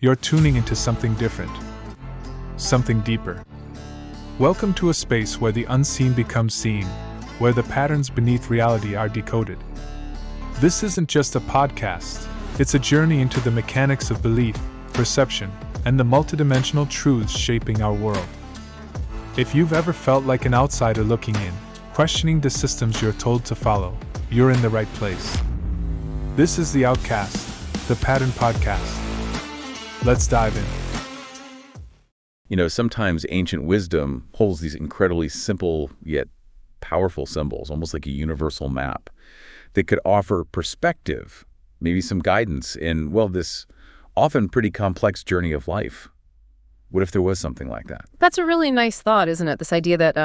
you're tuning into something different, something deeper. Welcome to a space where the unseen becomes seen, where the patterns beneath reality are decoded. This isn't just a podcast, it's a journey into the mechanics of belief, perception, and the multidimensional truths shaping our world. If you've ever felt like an outsider looking in, questioning the systems you're told to follow, you're in the right place. This is the Outcast, the Pattern Podcast. Let's dive in. You know, sometimes ancient wisdom holds these incredibly simple yet powerful symbols, almost like a universal map, that could offer perspective, maybe some guidance in, well, this often pretty complex journey of life. What if there was something like that? That's a really nice thought, isn't it? This idea that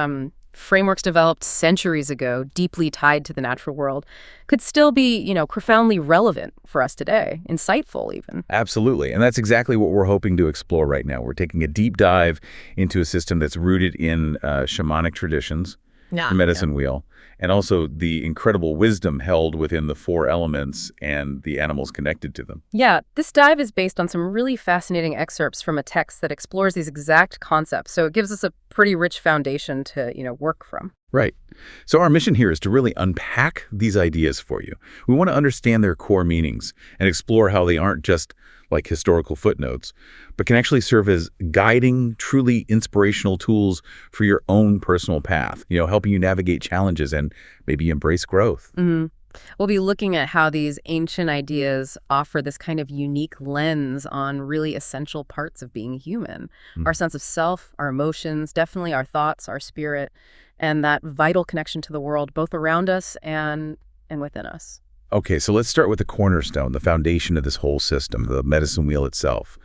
frameworks developed centuries ago, deeply tied to the natural world, could still be, profoundly relevant for us today, insightful even. Absolutely. And that's exactly what we're hoping to explore right now. We're taking a deep dive into a system that's rooted in shamanic traditions, the medicine wheel, and also the incredible wisdom held within the four elements and the animals connected to them. Yeah, this dive is based on some really fascinating excerpts from a text that explores these exact concepts. So it gives us a pretty rich foundation to, work from. Right. So our mission here is to really unpack these ideas for you. We want to understand their core meanings and explore how they aren't just like historical footnotes, but can actually serve as guiding, truly inspirational tools for your own personal path, helping you navigate challenges and maybe embrace growth. Mm-hmm. We'll be looking at how these ancient ideas offer this kind of unique lens on really essential parts of being human. Our sense of self, our emotions, definitely our thoughts, our spirit, and that vital connection to the world, both around us and within us. Okay, so let's start with the cornerstone, the foundation of this whole system, the medicine wheel itself.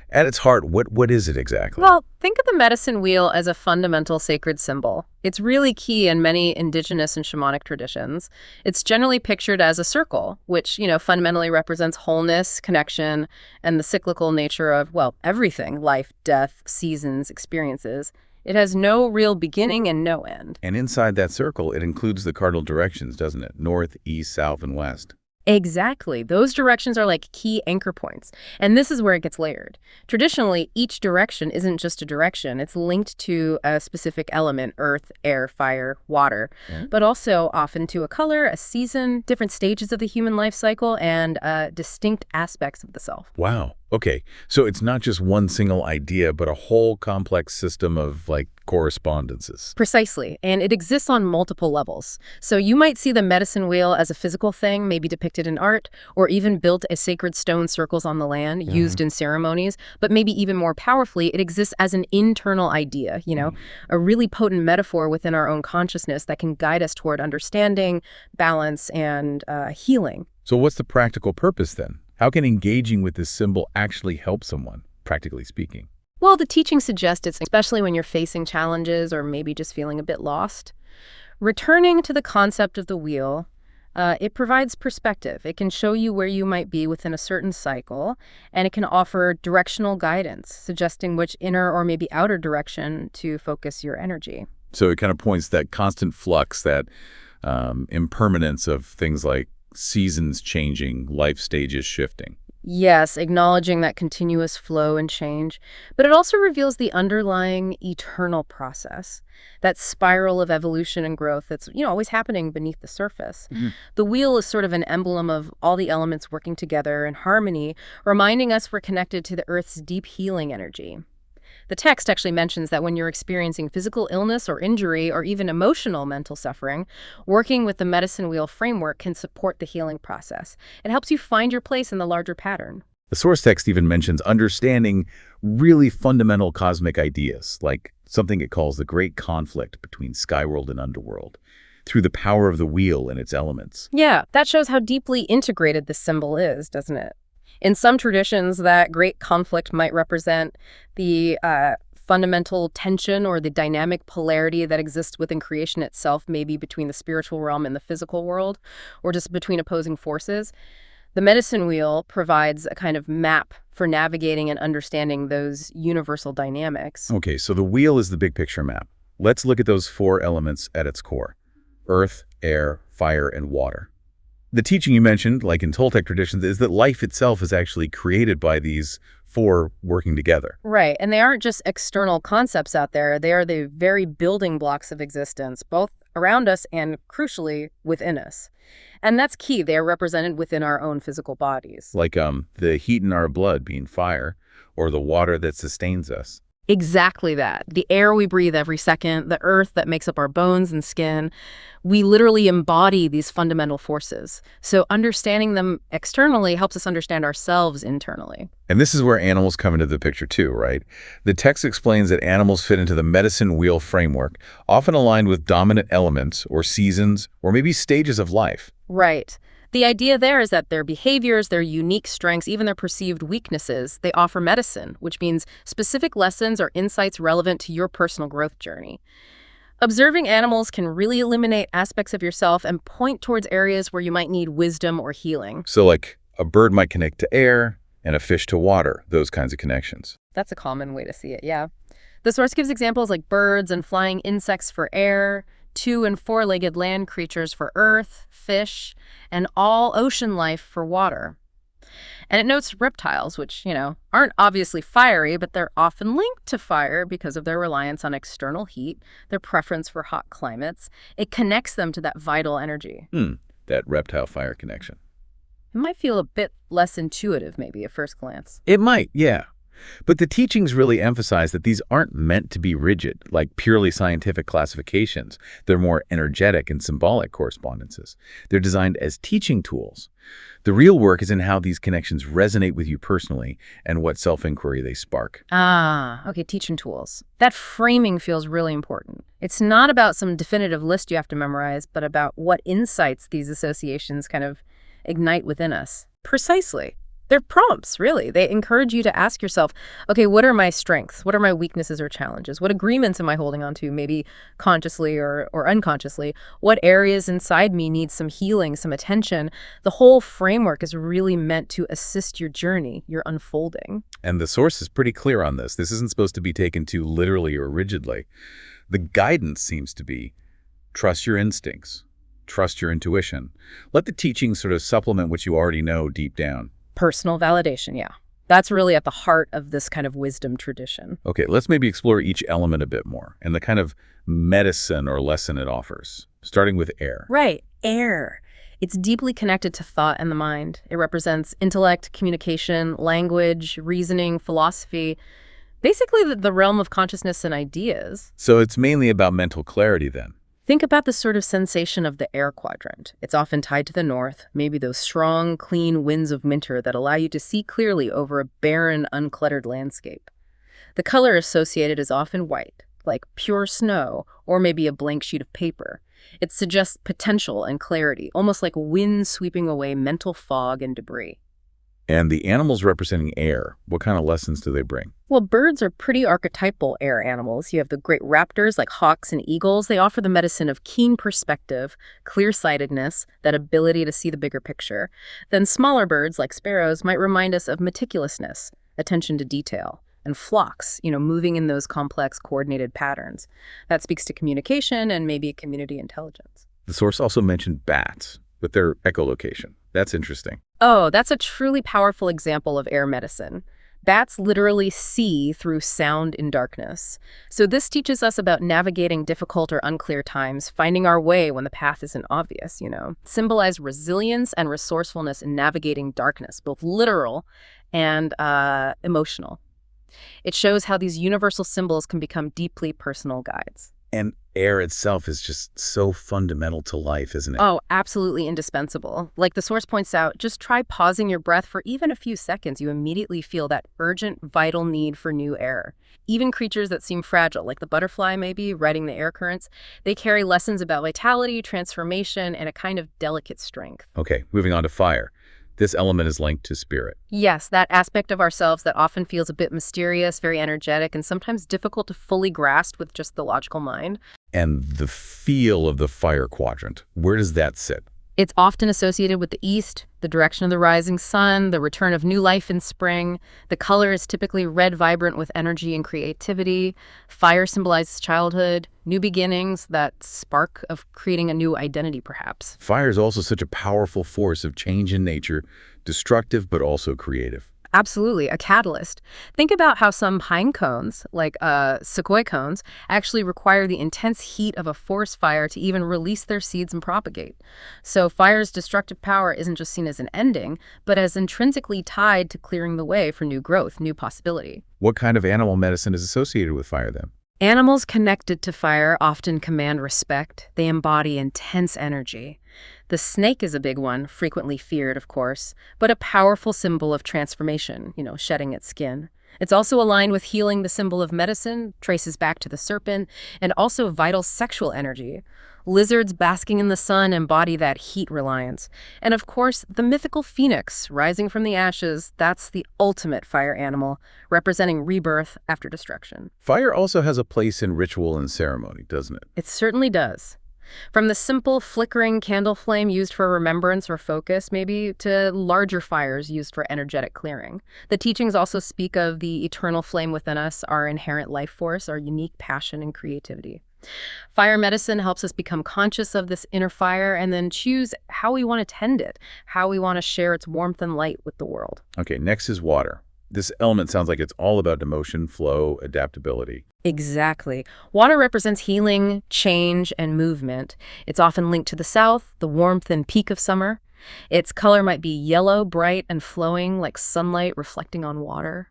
At its heart, what is it exactly? Well, think of the medicine wheel as a fundamental sacred symbol. It's really key in many indigenous and shamanic traditions. It's generally pictured as a circle, which, fundamentally represents wholeness, connection, and the cyclical nature of, everything, life, death, seasons, experiences. It has no real beginning and no end. And inside that circle, it includes the cardinal directions, doesn't it? North, east, south, and west. Exactly. Those directions are like key anchor points. And this is where it gets layered. Traditionally, each direction isn't just a direction. It's linked to a specific element, earth, air, fire, water, but also often to a color, a season, different stages of the human life cycle, and distinct aspects of the self. Wow. Okay. So it's not just one single idea, but a whole complex system of correspondences. Precisely. And it exists on multiple levels. So you might see the medicine wheel as a physical thing, maybe depicted in art, or even built as sacred stone circles on the land, used in ceremonies. But maybe even more powerfully, it exists as an internal idea, a really potent metaphor within our own consciousness that can guide us toward understanding, balance, and healing. So what's the practical purpose then? How can engaging with this symbol actually help someone, practically speaking? Well, the teaching suggests it's especially when you're facing challenges or maybe just feeling a bit lost. Returning to the concept of the wheel, it provides perspective. It can show you where you might be within a certain cycle, and it can offer directional guidance, suggesting which inner or maybe outer direction to focus your energy. So it kind of points that constant flux, that impermanence of things like seasons changing, life stages shifting. Yes, acknowledging that continuous flow and change. But it also reveals the underlying eternal process, that spiral of evolution and growth that's, always happening beneath the surface. The wheel is sort of an emblem of all the elements working together in harmony, reminding us we're connected to the Earth's deep healing energy. The text actually mentions that when you're experiencing physical illness or injury or even emotional mental suffering, working with the medicine wheel framework can support the healing process. It helps you find your place in the larger pattern. The source text even mentions understanding really fundamental cosmic ideas, like something it calls the great conflict between skyworld and underworld, through the power of the wheel and its elements. Yeah, that shows how deeply integrated this symbol is, doesn't it? In some traditions, that great conflict might represent the fundamental tension or the dynamic polarity that exists within creation itself, maybe between the spiritual realm and the physical world, or just between opposing forces. The medicine wheel provides a kind of map for navigating and understanding those universal dynamics. Okay, so the wheel is the big picture map. Let's look at those four elements at its core: earth, air, fire, and water. The teaching you mentioned, like in Toltec traditions, is that life itself is actually created by these for working together. Right, and they aren't just external concepts out there. They are the very building blocks of existence, both around us and, crucially, within us. And that's key. They are represented within our own physical bodies. Like the heat in our blood being fire, or the water that sustains us. Exactly that. The air we breathe every second, the earth that makes up our bones and skin. We literally embody these fundamental forces. So understanding them externally helps us understand ourselves internally. And this is where animals come into the picture too, right? The text explains that animals fit into the medicine wheel framework, often aligned with dominant elements or seasons or maybe stages of life. Right. The idea there is that their behaviors, their unique strengths, even their perceived weaknesses, they offer medicine, which means specific lessons or insights relevant to your personal growth journey. Observing animals can really illuminate aspects of yourself and point towards areas where you might need wisdom or healing. So like a bird might connect to air and a fish to water, those kinds of connections. That's a common way to see it, yeah. The source gives examples like birds and flying insects for air, 2- and 4-legged land creatures for earth, fish, and all ocean life for water. And it notes reptiles, which, aren't obviously fiery, but they're often linked to fire because of their reliance on external heat, their preference for hot climates. It connects them to that vital energy. That reptile-fire connection. It might feel a bit less intuitive, maybe, at first glance. It might, yeah. But the teachings really emphasize that these aren't meant to be rigid, like purely scientific classifications. They're more energetic and symbolic correspondences. They're designed as teaching tools. The real work is in how these connections resonate with you personally and what self-inquiry they spark. Okay, teaching tools. That framing feels really important. It's not about some definitive list you have to memorize, but about what insights these associations kind of ignite within us. Precisely. They're prompts, really. They encourage you to ask yourself, okay, what are my strengths? What are my weaknesses or challenges? What agreements am I holding on to, maybe consciously or unconsciously? What areas inside me need some healing, some attention? The whole framework is really meant to assist your journey, your unfolding. And the source is pretty clear on this. This isn't supposed to be taken too literally or rigidly. The guidance seems to be trust your instincts, trust your intuition. Let the teachings sort of supplement what you already know deep down. Personal validation, yeah. That's really at the heart of this kind of wisdom tradition. Okay, let's maybe explore each element a bit more and the kind of medicine or lesson it offers, starting with air. Right, air. It's deeply connected to thought and the mind. It represents intellect, communication, language, reasoning, philosophy, basically the realm of consciousness and ideas. So it's mainly about mental clarity then. Think about the sort of sensation of the air quadrant. It's often tied to the north, maybe those strong, clean winds of winter that allow you to see clearly over a barren, uncluttered landscape. The color associated is often white, like pure snow, or maybe a blank sheet of paper. It suggests potential and clarity, almost like wind sweeping away mental fog and debris. And the animals representing air, what kind of lessons do they bring? Well, birds are pretty archetypal air animals. You have the great raptors like hawks and eagles. They offer the medicine of keen perspective, clear-sightedness, that ability to see the bigger picture. Then smaller birds like sparrows might remind us of meticulousness, attention to detail, and flocks, moving in those complex, coordinated patterns. That speaks to communication and maybe community intelligence. The source also mentioned bats with their echolocation. That's interesting. Oh, that's a truly powerful example of air medicine. Bats literally see through sound in darkness. So this teaches us about navigating difficult or unclear times, finding our way when the path isn't obvious, Symbolize resilience and resourcefulness in navigating darkness, both literal and emotional. It shows how these universal symbols can become deeply personal guides. And air itself is just so fundamental to life, isn't it? Oh, absolutely indispensable. Like the source points out, just try pausing your breath for even a few seconds. You immediately feel that urgent, vital need for new air. Even creatures that seem fragile, like the butterfly maybe, riding the air currents, they carry lessons about vitality, transformation, and a kind of delicate strength. Okay, moving on to fire. This element is linked to spirit. Yes, that aspect of ourselves that often feels a bit mysterious, very energetic, and sometimes difficult to fully grasp with just the logical mind. And the feel of the fire quadrant, where does that sit? It's often associated with the east, the direction of the rising sun, the return of new life in spring. The color is typically red, vibrant with energy and creativity. Fire symbolizes childhood, new beginnings, that spark of creating a new identity, perhaps. Fire is also such a powerful force of change in nature, destructive but also creative. Absolutely, a catalyst. Think about how some pine cones, like sequoia cones, actually require the intense heat of a forest fire to even release their seeds and propagate. So fire's destructive power isn't just seen as an ending, but as intrinsically tied to clearing the way for new growth, new possibility. What kind of animal medicine is associated with fire then? Animals connected to fire often command respect. They embody intense energy. The snake is a big one, frequently feared, of course, but a powerful symbol of transformation, shedding its skin. It's also aligned with healing, the symbol of medicine, traces back to the serpent, and also vital sexual energy. Lizards basking in the sun embody that heat reliance. And of course, the mythical phoenix, rising from the ashes, that's the ultimate fire animal, representing rebirth after destruction. Fire also has a place in ritual and ceremony, doesn't it? It certainly does. From the simple flickering candle flame used for remembrance or focus, maybe, to larger fires used for energetic clearing. The teachings also speak of the eternal flame within us, our inherent life force, our unique passion and creativity. Fire medicine helps us become conscious of this inner fire and then choose how we want to tend it, how we want to share its warmth and light with the world. Okay, next is water. This element sounds like it's all about emotion, flow, adaptability. Exactly. Water represents healing, change, and movement. It's often linked to the south, the warmth and peak of summer. Its color might be yellow, bright, and flowing like sunlight reflecting on water.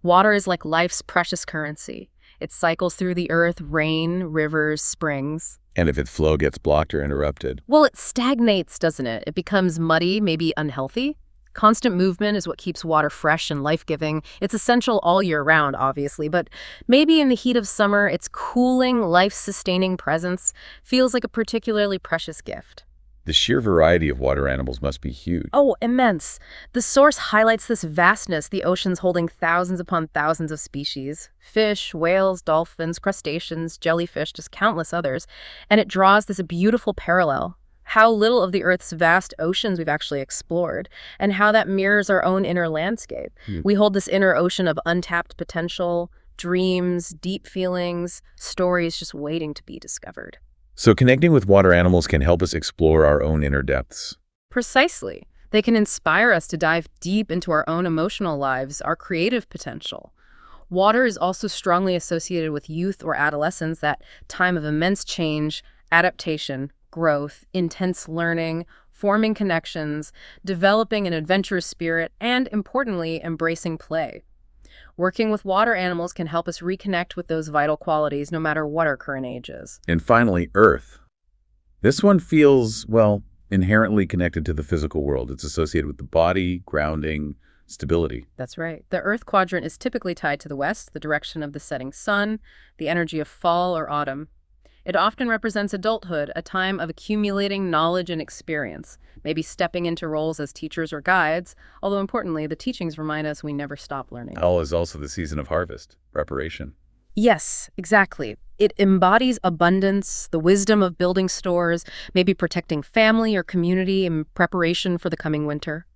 Water is like life's precious currency. It cycles through the earth, rain, rivers, springs. And if its flow gets blocked or interrupted? Well, it stagnates, doesn't it? It becomes muddy, maybe unhealthy. Constant movement is what keeps water fresh and life-giving. It's essential all year round, obviously, but maybe in the heat of summer, its cooling, life-sustaining presence feels like a particularly precious gift. The sheer variety of water animals must be huge. Oh, immense. The source highlights this vastness, the oceans holding thousands upon thousands of species. Fish, whales, dolphins, crustaceans, jellyfish, just countless others. And it draws this beautiful parallel. How little of the Earth's vast oceans we've actually explored, and how that mirrors our own inner landscape. We hold this inner ocean of untapped potential, dreams, deep feelings, stories just waiting to be discovered. So connecting with water animals can help us explore our own inner depths. Precisely. They can inspire us to dive deep into our own emotional lives, our creative potential. Water is also strongly associated with youth or adolescence, that time of immense change, adaptation, growth, intense learning, forming connections, developing an adventurous spirit, and, importantly, embracing play. Working with water animals can help us reconnect with those vital qualities no matter what our current age is. And finally, Earth. This one feels, well, inherently connected to the physical world. It's associated with the body, grounding, stability. That's right. The Earth quadrant is typically tied to the west, the direction of the setting sun, the energy of fall or autumn. It often represents adulthood, a time of accumulating knowledge and experience, maybe stepping into roles as teachers or guides, although importantly, the teachings remind us we never stop learning. Fall is also the season of harvest, preparation. Yes, exactly. It embodies abundance, the wisdom of building stores, maybe protecting family or community in preparation for the coming winter.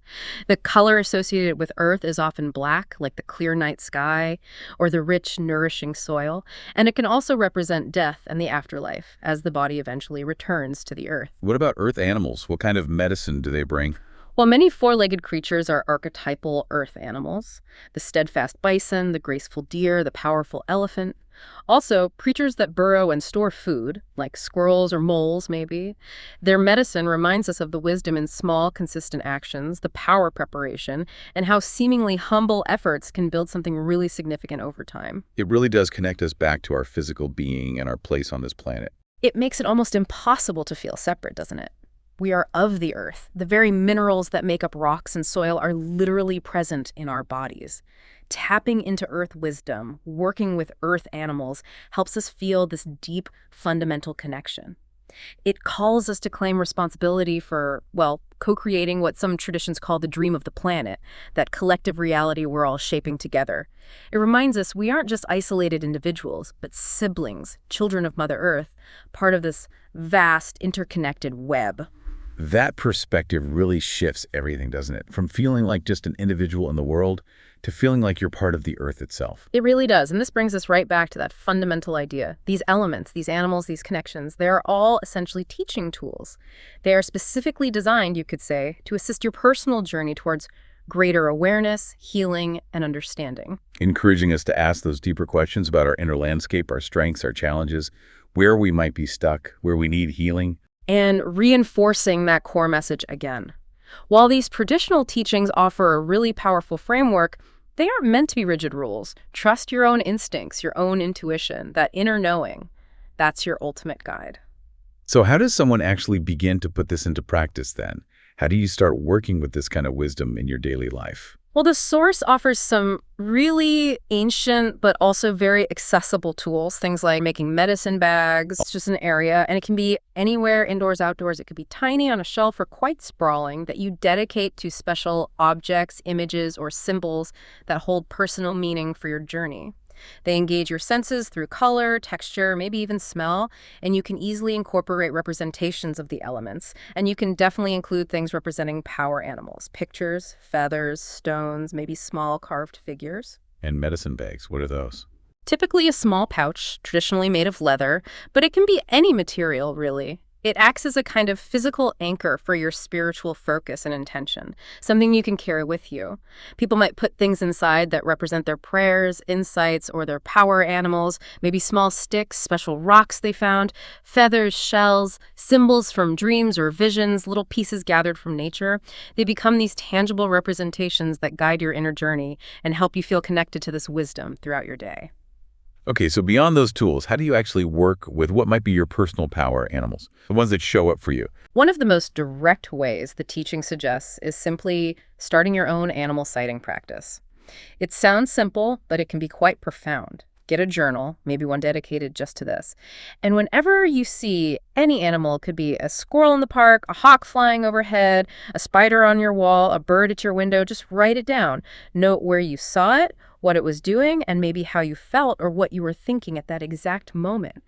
The color associated with earth is often black, like the clear night sky, or the rich, nourishing soil, and it can also represent death and the afterlife, as the body eventually returns to the earth. What about earth animals? What kind of medicine do they bring? While many four-legged creatures are archetypal earth animals, the steadfast bison, the graceful deer, the powerful elephant. Also, creatures that burrow and store food, like squirrels or moles maybe. Their medicine reminds us of the wisdom in small, consistent actions, the power preparation, and how seemingly humble efforts can build something really significant over time. It really does connect us back to our physical being and our place on this planet. It makes it almost impossible to feel separate, doesn't it? We are of the earth. The very minerals that make up rocks and soil are literally present in our bodies. Tapping into earth wisdom, working with earth animals, helps us feel this deep, fundamental connection. It calls us to claim responsibility for, well, co-creating what some traditions call the dream of the planet, that collective reality we're all shaping together. It reminds us we aren't just isolated individuals, but siblings, children of Mother Earth, part of this vast, interconnected web. That perspective really shifts everything, doesn't it? From feeling like just an individual in the world to feeling like you're part of the earth itself. It really does. And this brings us right back to that fundamental idea. These elements, these animals, these connections, they're all essentially teaching tools. They are specifically designed, you could say, to assist your personal journey towards greater awareness, healing, and understanding. Encouraging us to ask those deeper questions about our inner landscape, our strengths, our challenges, where we might be stuck, where we need healing. And reinforcing that core message again. While these traditional teachings offer a really powerful framework, they aren't meant to be rigid rules. Trust your own instincts, your own intuition, that inner knowing. That's your ultimate guide. So how does someone actually begin to put this into practice then? How do you start working with this kind of wisdom in your daily life? Well, the source offers some really ancient but also very accessible tools, things like making medicine bags. It's just an area, and it can be anywhere, indoors, outdoors. It could be tiny on a shelf or quite sprawling, that you dedicate to special objects, images, or symbols that hold personal meaning for your journey. They engage your senses through color, texture, maybe even smell, and you can easily incorporate representations of the elements. And you can definitely include things representing power animals, pictures, feathers, stones, maybe small carved figures. And medicine bags, what are those? Typically a small pouch, traditionally made of leather, but it can be any material, really. It acts as a kind of physical anchor for your spiritual focus and intention, something you can carry with you. People might put things inside that represent their prayers, insights, or their power animals, maybe small sticks, special rocks they found, feathers, shells, symbols from dreams or visions, little pieces gathered from nature. They become these tangible representations that guide your inner journey and help you feel connected to this wisdom throughout your day. Okay, so beyond those tools, how do you actually work with what might be your personal power animals, the ones that show up for you? One of the most direct ways the teaching suggests is simply starting your own animal sighting practice. It sounds simple, but it can be quite profound. Get a journal, maybe one dedicated just to this. And whenever you see any animal, it could be a squirrel in the park, a hawk flying overhead, a spider on your wall, a bird at your window, just write it down. Note where you saw it, what it was doing, and maybe how you felt or what you were thinking at that exact moment.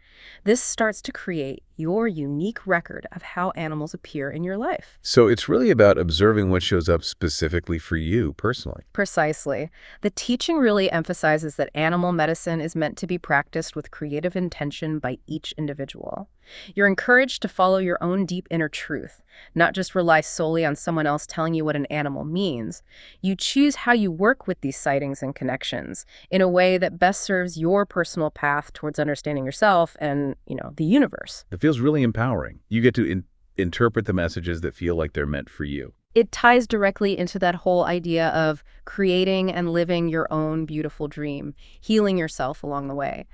This starts to create your unique record of how animals appear in your life. So it's really about observing what shows up specifically for you personally. Precisely. The teaching really emphasizes that animal medicine is meant to be practiced with creative intention by each individual. You're encouraged to follow your own deep inner truth, not just rely solely on someone else telling you what an animal means. You choose how you work with these sightings and connections in a way that best serves your personal path towards understanding yourself and, the universe. It feels really empowering. You get to interpret the messages that feel like they're meant for you. It ties directly into that whole idea of creating and living your own beautiful dream, healing yourself along the way.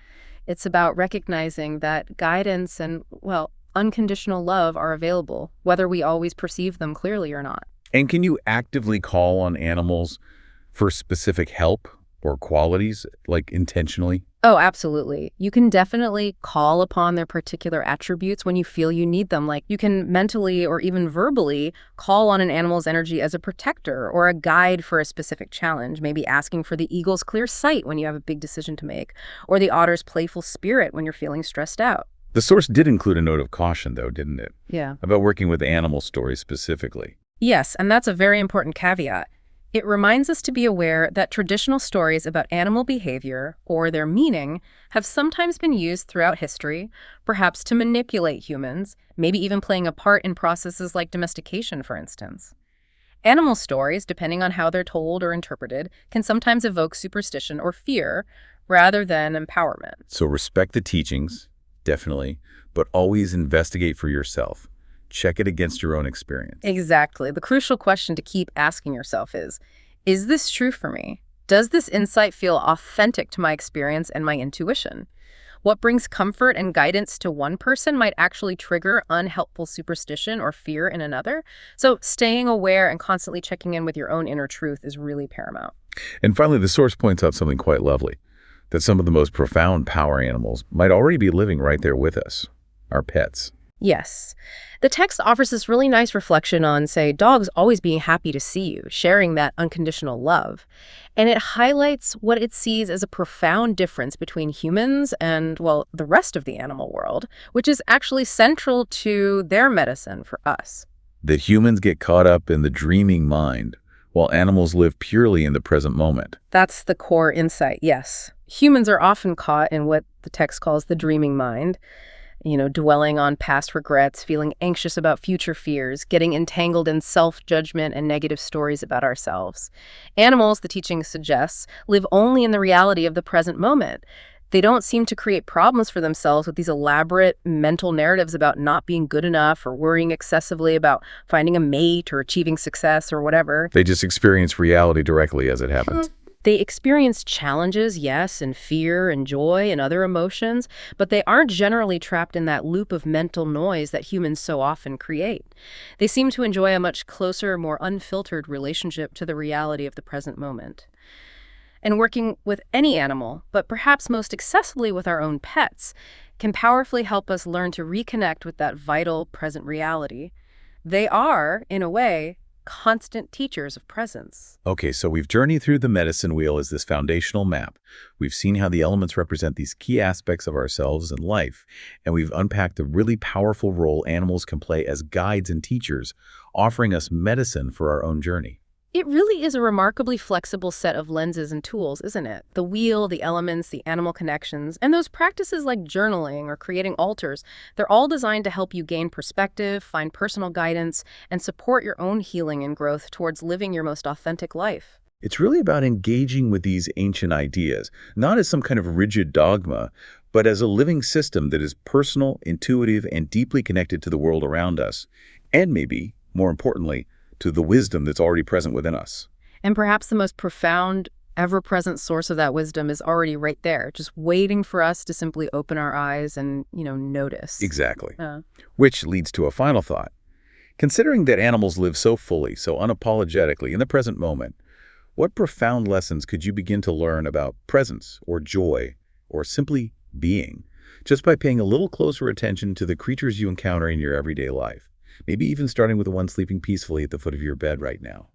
It's about recognizing that guidance and, unconditional love are available, whether we always perceive them clearly or not. And can you actively call on animals for specific help or qualities, like intentionally? Oh, absolutely. You can definitely call upon their particular attributes when you feel you need them. Like you can mentally or even verbally call on an animal's energy as a protector or a guide for a specific challenge, maybe asking for the eagle's clear sight when you have a big decision to make, or the otter's playful spirit when you're feeling stressed out. The source did include a note of caution, though, didn't it? Yeah. About working with animal stories specifically. Yes, and that's a very important caveat. It reminds us to be aware that traditional stories about animal behavior or their meaning have sometimes been used throughout history, perhaps to manipulate humans, maybe even playing a part in processes like domestication, for instance. Animal stories, depending on how they're told or interpreted, can sometimes evoke superstition or fear rather than empowerment. So respect the teachings, definitely, but always investigate for yourself. Check it against your own experience. Exactly. The crucial question to keep asking yourself is this true for me? Does this insight feel authentic to my experience and my intuition? What brings comfort and guidance to one person might actually trigger unhelpful superstition or fear in another. So staying aware and constantly checking in with your own inner truth is really paramount. And finally, the source points out something quite lovely, that some of the most profound power animals might already be living right there with us, our pets. Yes. The text offers this really nice reflection on, say, dogs always being happy to see you, sharing that unconditional love. And it highlights what it sees as a profound difference between humans and, the rest of the animal world, which is actually central to their medicine for us. That humans get caught up in the dreaming mind, while animals live purely in the present moment. That's the core insight, yes. Humans are often caught in what the text calls the dreaming mind. dwelling on past regrets, feeling anxious about future fears, getting entangled in self-judgment and negative stories about ourselves. Animals, the teaching suggests, live only in the reality of the present moment. They don't seem to create problems for themselves with these elaborate mental narratives about not being good enough or worrying excessively about finding a mate or achieving success or whatever. They just experience reality directly as it happens. They experience challenges, yes, and fear and joy and other emotions, but they aren't generally trapped in that loop of mental noise that humans so often create. They seem to enjoy a much closer, more unfiltered relationship to the reality of the present moment. And working with any animal, but perhaps most accessibly with our own pets, can powerfully help us learn to reconnect with that vital present reality. They are, in a way, constant teachers of presence. Okay, so we've journeyed through the medicine wheel as this foundational map. We've seen how the elements represent these key aspects of ourselves and life, and we've unpacked the really powerful role animals can play as guides and teachers, offering us medicine for our own journey. It really is a remarkably flexible set of lenses and tools, isn't it? The wheel, the elements, the animal connections, and those practices like journaling or creating altars, they're all designed to help you gain perspective, find personal guidance, and support your own healing and growth towards living your most authentic life. It's really about engaging with these ancient ideas, not as some kind of rigid dogma, but as a living system that is personal, intuitive, and deeply connected to the world around us, and maybe, more importantly, to the wisdom that's already present within us. And perhaps the most profound, ever-present source of that wisdom is already right there, just waiting for us to simply open our eyes and, notice. Exactly. Which leads to a final thought. Considering that animals live so fully, so unapologetically in the present moment, what profound lessons could you begin to learn about presence or joy or simply being, just by paying a little closer attention to the creatures you encounter in your everyday life? Maybe even starting with the one sleeping peacefully at the foot of your bed right now.